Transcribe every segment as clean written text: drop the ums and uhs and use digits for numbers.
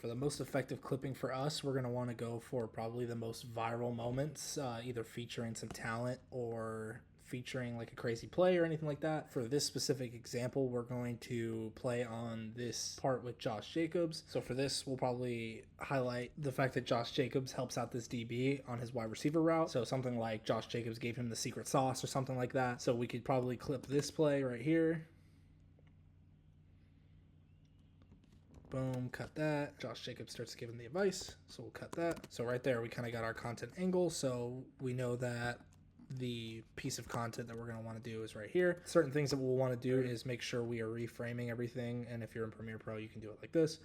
For the most effective clipping for us, we're going to want to go for probably the most viral moments, either featuring some talent or featuring like a crazy play or anything like that. For this specific example, we're going to play on this part with Josh Jacobs. So for this, we'll probably highlight the fact that Josh Jacobs helps out this DB on his wide receiver route. So something like Josh Jacobs gave him the secret sauce or something like that. So we could probably clip this play right here. Boom, cut that. Josh Jacobs starts giving the advice, so we'll cut that. So right there, we kind of got our content angle, so we know that the piece of content that we're going to want to do is right here. Certain things that we'll want to do is make sure we are reframing everything, and if you're in Premiere Pro, you can do it like this.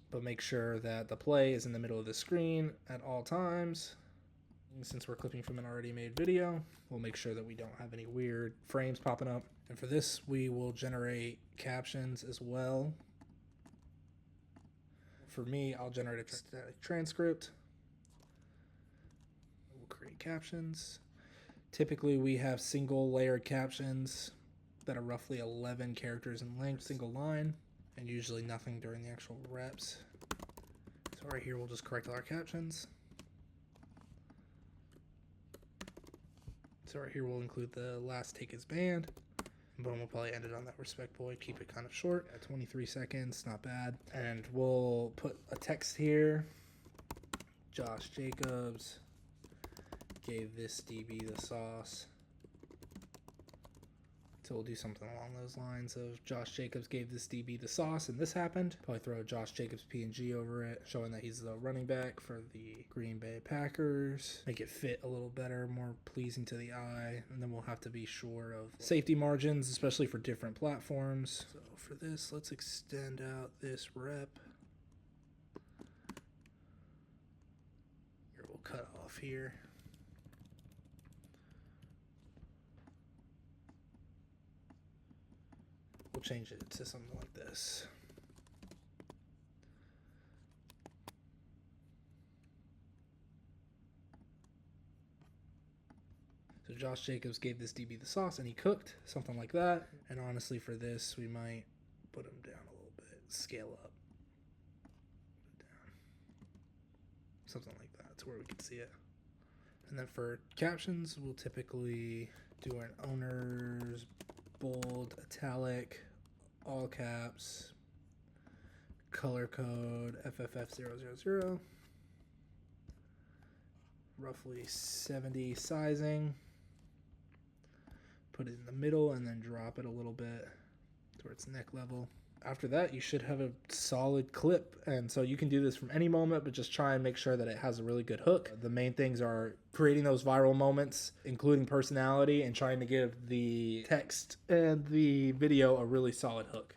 But make sure that the play is in the middle of the screen at all times. Since we're clipping from an already made video, we'll make sure that we don't have any weird frames popping up. And for this, we will generate captions as well. For me, I'll generate a static transcript. We'll create captions. Typically, we have single layered captions that are roughly 11 characters in length, single line, and usually nothing during the actual reps. So right here, we'll just correct all our captions. So right here, we'll include the last take is banned. Boom, we'll probably end it on that respect boy, keep it kind of short at 23 seconds, not bad. And we'll put a text here. Josh Jacobs gave this DB the sauce. So we'll do something along those lines of Josh Jacobs gave this DB the sauce and this happened. Probably throw a Josh Jacobs PNG over it, showing that he's the running back for the Green Bay Packers. Make it fit a little better, more pleasing to the eye. And then we'll have to be sure of safety margins, especially for different platforms. So for this, let's extend out this rep. Here, we'll cut off here. We'll change it to something like this. So Josh Jacobs gave this DB the sauce and he cooked, something like that. And honestly, for this, we might put him down a little bit, scale up, put it down, something like that to where we can see it. And then for captions, we'll typically do an owner's bold, italic, all caps, color code FFF000, roughly 70 sizing. Put it in the middle and then drop it a little bit to where it's neck level. After that, you should have a solid clip. And so you can do this from any moment, but just try and make sure that it has a really good hook. The main things are creating those viral moments, including personality, and trying to give the text and the video a really solid hook.